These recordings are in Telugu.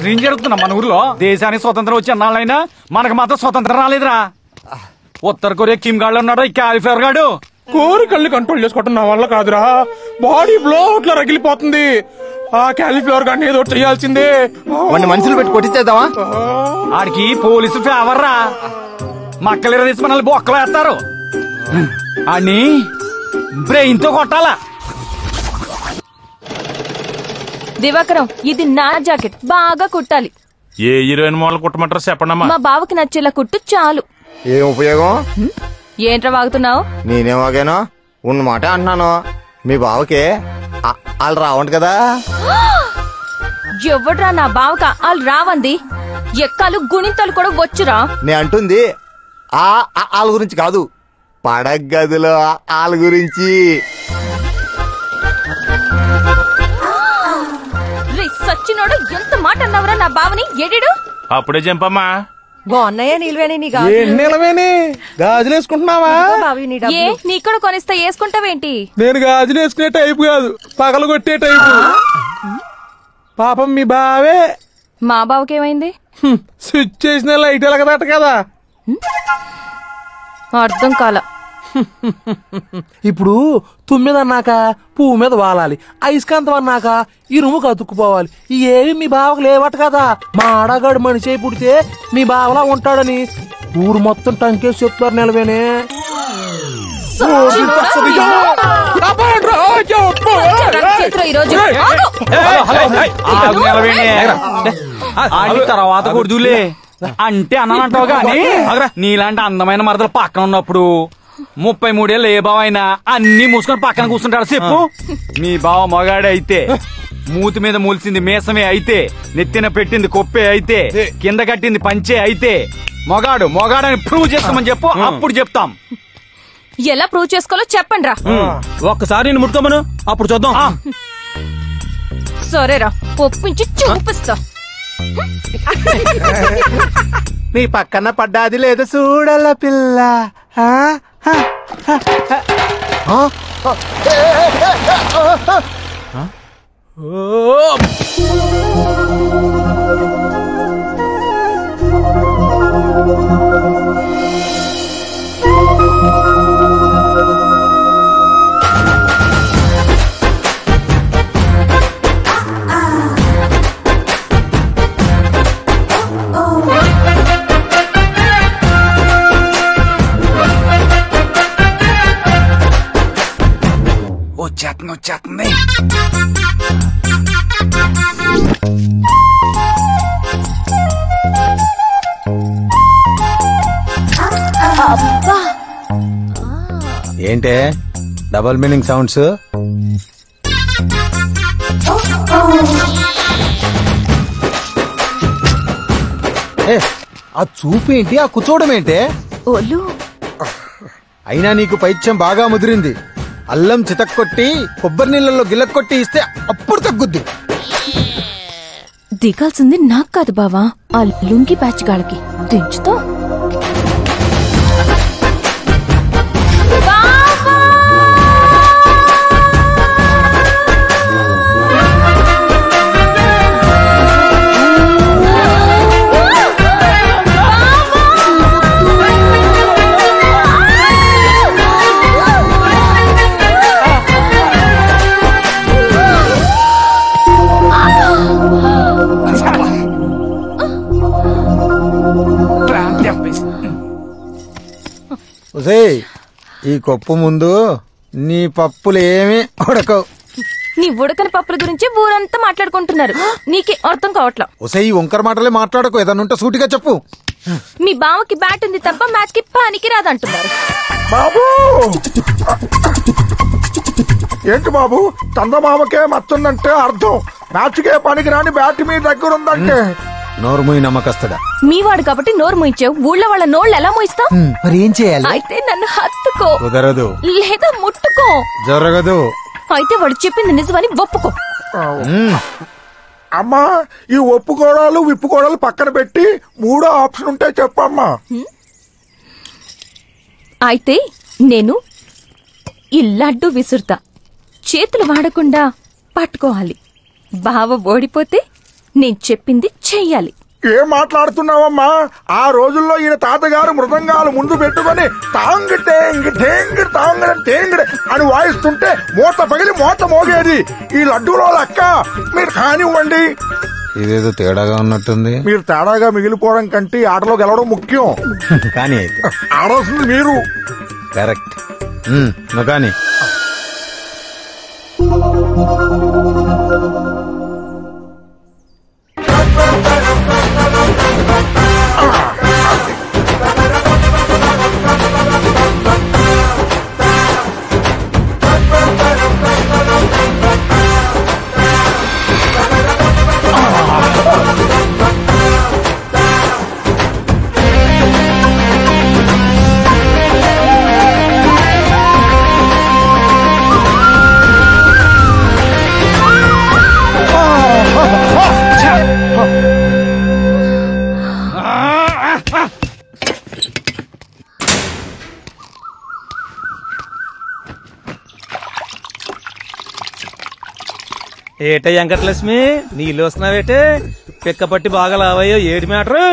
అసలు ఏం జరుగుతున్నా మన ఊర్లో? దేశానికి స్వతంత్రం వచ్చి అన్నాళ్ళైనా మనకు మాత్రం స్వతంత్రం రాలేదురా. ఉత్తర కొరియా కిమ్ గాడు ఉన్నాడు, ఈ క్యాలిఫ్లవర్ గాడు. కోరికల్ని కంట్రోల్ చేసుకోవటం నా వల్ల కాదురా, బాడీ బ్లోట్లో రగిలిపోతుంది. ఆ క్యాలిఫ్లవర్ గాడిని ఏదో చేయాల్సిందే. మనుషులు పెట్టి కొట్టించేద్దామా? ఆడికి పోలీసు ఫేవర్ రా, మక్కలు తీసి మనల్ని బొక్కలు వేస్తారు. అని బ్రెయిన్ తో కొట్టాలా. దివాకరం, ఇది నా జాకెట్, బాగా కుట్టాలి. ఏ హీరోయిన్ మోడల్ కుట్టమంటారు చెప్పండమ్మా. మా బావకి నచ్చేలా కుట్టు చాలు. ఏం ఉపయోగం? ఏంట్రా వాగుతున్నావు? నేనేం వాగాను? ఉన్న మాట అంటున్నాను. మీ బావకి వాళ్ళు రావండి కదా. ఎవడ్రా నా బావక వాళ్ళు రావంది? ఎక్కాలు గుణింతలు కూడా వచ్చురా. నే అంటుంది వాళ్ళ గురించి కాదు, పడగదిలో వాళ్ళ గురించి. సచ్చినోడు ఎంత మాట అన్నావురా నా బావని? ఎడిడు అప్పుడే చంపమ్మా. బాగున్నాయా నీళ్ళవేని? నీ నీళ్ళవేని గాజులు వేసుకుంటున్నావా? ఏ నీ కూడా కొనిస్తా, వేసుకుంటావేంటి? నేను గాజులు వేసుకునే టైపు కాదు, పగలు కొట్టే టైపు. పాపం మీ బావే. మా బావకేమైంది? స్విచ్ చేసిన లైట్ ఎలగదట కదా. అర్థం కాల. ఇప్పుడు తుమ్మిద అన్నాక పువ్వు మీద వాలాలి, అయస్కాంతం అన్నాక ఇరుముకు అతుక్కుపోవాలి. ఏవి మీ బావకు లేవట కదా. మా ఆడగాడు మనిషి పుడితే మీ బావలా ఉంటాడని ఊరు మొత్తం టంకేసి చెప్తారు. నిలవేనే తర్వాత కొడుదులే అంటే అన్నానంటావు గాని, నీలాంటి అందమైన మరదలు పక్కన ఉన్నప్పుడు 33 ఏళ్ళు ఏ బావ అయినా అన్ని మూసుకొని పక్కన కూర్చుంటాడు చెప్పు. మీ బావ మగాడే అయితే, మూతి మీద మూల్చింది మీసమే అయితే, నెత్తిన పెట్టింది కొప్పే అయితే, కింద కట్టింది పంచే అయితే మొగాడు మొగాడని ప్రూవ్ చేసుకోమని చెప్పు, అప్పుడు చెప్తాం. ఎలా ప్రూవ్ చేసుకోవాలో చెప్పండి రా. ఒక్కసారి నేను ముట్టుకోమను, అప్పుడు చూద్దాం. సరేరా, ఒప్పించి చూపిస్తా. నీ పక్కన పడ్డాది లేదు చూడల పిల్ల. వచ్చేస్తుంది. ఏంటే డబల్ మీనింగ్ సౌండ్స్? ఆ చూపేంటి, ఆ కూర్చోవడం ఏంటే? అయినా నీకు పైత్యం బాగా ముదిరింది. అల్లం చితక్కొట్టి కొబ్బరి నీళ్ళలో గిల్లకొట్టి ఇస్తే అప్పుడు తగ్గుద్ది. దిగాల్సింది నాకు కాదు బావా, ఆ లుంగి ప్యాచ్ గాళ్ళకి. దించుతో ఈ కొప్పు ముందు నీ పప్పులేమి ఉడకవు. నీ ఉడకని పప్పుల గురించి ఊరంతా మాట్లాడుకుంటున్నారు, నీకే అర్థం కావట్లా. ఒసే ఈ వంకర మాటలే మాట్లాడకు, ఏదన్నుంటే సూటిగా చెప్పు. మీ బావకి బ్యాట్ ఉంది తప్ప మ్యాచ్ కి పనికి రాదంటున్నారు. బాబు ఏంటి బాబు, చందమామకే మత్తుందంటే అర్థం మ్యాచ్కే పనికి రాని బ్యాట్ మీ దగ్గర ఉందంటే. నోరు మూయి నమ్మకస్తుడా. మీ వాడు కాబట్టి నోరు మూయించావు, ఊళ్ళో వాళ్ళ నోళ్ళు ఎలా మూయిస్తావు? మరి ఏం చేయాలి? అయితే నన్ను హత్తుకో, కుదరదు. లేదా ముట్టుకో, జరగదు. అయితే వాడు చెప్పింది నిజమని ఒప్పుకో. అమ్మా, ఈ ఒప్పుకోడాలు విప్పుకోడాలు పక్కన పెట్టి మూడో ఆప్షన్ ఉంటే చెప్పమ్మా. అయితే నేను ఈ లడ్డు విసురుతా, చేతులు వాడకుండా పట్టుకోవాలి. బావ ఓడిపోతే నేను చెప్పింది చెయ్యాలి. ఏం మాట్లాడుతున్నావమ్మా? ఆ రోజుల్లో ఈయన తాతగారు మృదంగాలు ముందు పెట్టుకుని తాంగ్ టేంగ్ టేంగ్ తాంగ్ టేంగ్ అని వాయిస్తుంటే మూత పగిలి మూత మోగేది. ఈ లడ్డూలో లెక్క. మీరు కానివ్వండి. ఇదేదో తేడాగా ఉన్నట్టుంది. మీరు తేడాగా మిగిలిపోవడం కంటే ఆటలో గెలవడం ముఖ్యం. కానీ అయితే ఆడాల్సింది మీరు. కరెక్ట్. కానీ ఏటే వెంకటలక్ష్మి, నీళ్ళు వస్తున్నావేటే? పిక్కపట్టి బాగా లావయ్యో, ఏడు మ్యాటరు?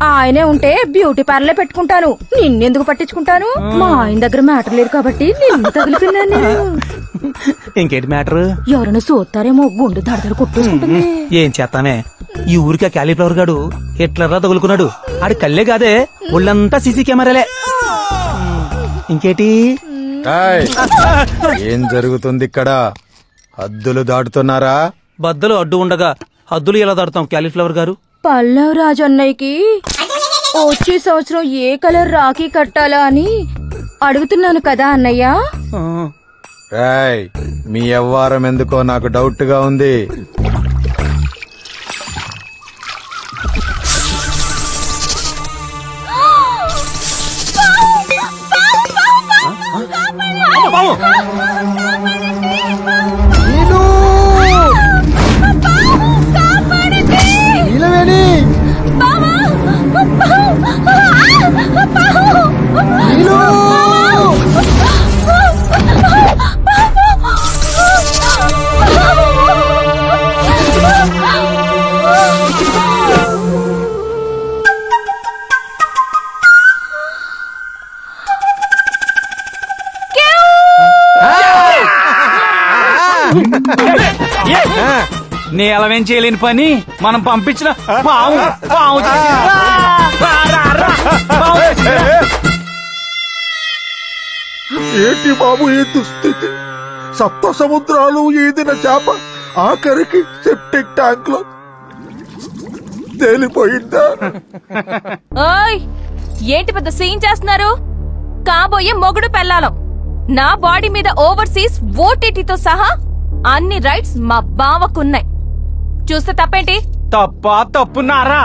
ఆయనే ఉంటే బ్యూటీ పార్లర్ పెట్టుకుంటాను, నిన్నెందుకు పట్టించుకుంటాను? మా ఆయన దగ్గర మ్యాటర్ లేదు కాబట్టి నిన్ను తగిలిపోయినాను. ఇంకేంటి మ్యాటరు? ఎవరైనా చూస్తారేమో, గుండె దడదడ కొట్టేసుకుంటుంది. ఏం చేస్తామే, ఈ ఊరికి క్యాలీఫ్లవర్ గాడు హిట్లర్లా తగులుకున్నాడు. ఆడి కళ్ళే కాదే, ఒళ్ళంతా సీసీ కెమెరాలే. ఇంకేటి? ఏం జరుగుతుంది ఇక్కడ? హద్దులు దాటుతున్నారా? బద్దలు అడ్డు ఉండగా హద్దులు ఎలా దాడుతాం క్యాలీఫ్లవర్ గారు? పల్లవ్ రాజన్నయ్యకి వచ్చే సంవత్సరం ఏ కలర్ రాఖీ కట్టాలా అని అడుగుతున్నాను కదా అన్నయ్య. రాయ్, మీ వ్యవహారం ఎందుకో నాకు డౌట్ గా ఉంది. నేలవేం చేయలేని పని మనం పంపించిన పాము. ఏంటి బాబు ఈ దుస్థితి? సప్త సముద్రాలు ఈదిన చేప ఆఖరికి సెప్టిక్ ట్యాంక్ లో తేలిపోయిందా? ఓయ్, ఏంటి పెద్ద సీన్ చేస్తున్నారు? కాబోయే మొగుడు పెళ్ళాలం. నా బాడీ మీద ఓవర్సీస్ ఓటీటీతో సహా అన్ని రైట్స్ మా బావకున్నాయి. చూస్తే తప్పేంటి? తప్పున్నారా?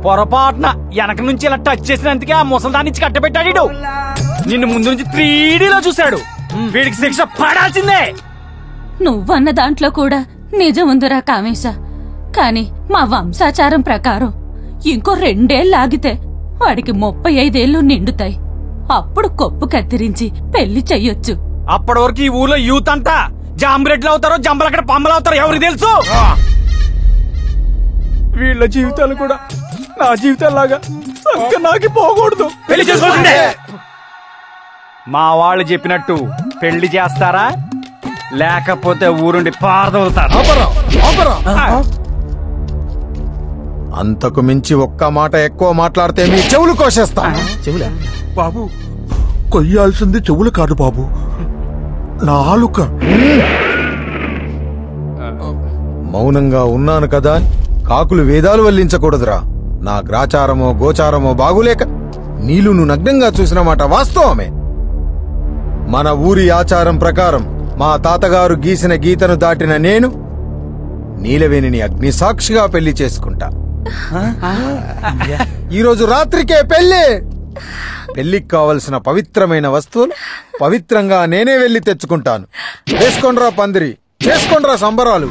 పొరపాటున వెనక నుంచి ఇలా టచ్ చేసినందుకే ఆ ముసల్దాన్ని ఇచ్చి కట్టబెట్టాడు. నిన్ను ముందు నుంచి 3Dలో చూశాడు. వీడికి శిక్ష పడాల్సిందే. నువ్వన్న దాంట్లో కూడా నిజముందిరా కామేశ. కాని మా వంశాచారం ప్రకారం ఇంకో 2 ఏళ్ళు ఆగితే వాడికి 35 ఏళ్ళు నిండుతాయి. అప్పుడు కొప్పు కత్తిరించి పెళ్లి చెయ్యొచ్చు. అప్పటి వరకు ఈ ఊర్లో యూత్ అంతా జాంబ్రెడ్లు అవుతారో జంబలక్కడ పంబలు అవుతారో ఎవరికి తెలుసు? వీళ్ళ జీవితాలు కూడా నా జీవితాలాగా నాకి పోకూడదు. పెళ్లి చేసుకోవాల్సిందే. మా వాళ్ళు చెప్పినట్టు పెళ్లి చేస్తారా, లేకపోతే ఊరుండి పారదవుతారు. అంతకు మించి ఒక్క మాట ఎక్కువ మాట్లాడితే మీ చెవులు కోసేస్తా. చెవులా? బాబు, కొయ్యాల్సింది చెవులు కాదు బాబు, నాలుక. మౌనంగా ఉన్నాను కదా, కాకులు వేదాలు వల్లించకూడదురా. నా గ్రాచారమో గోచారమో బాగులేక నీలును నగ్నంగా చూసిన మాట వాస్తవమే. మన ఊరి ఆచారం ప్రకారం మా తాతగారు గీసిన గీతను దాటిన నేను నీలవేణిని అగ్నిసాక్షిగా పెళ్లి చేసుకుంటా. ఈరోజు రాత్రికే పెళ్లి. పెళ్లికి కావలసిన పవిత్రమైన వస్తువులు పవిత్రంగా నేనే వెళ్లి తెచ్చుకుంటాను. వేసుకోండ్రా పందిరి, చేసుకోండ్రా సంబరాలు.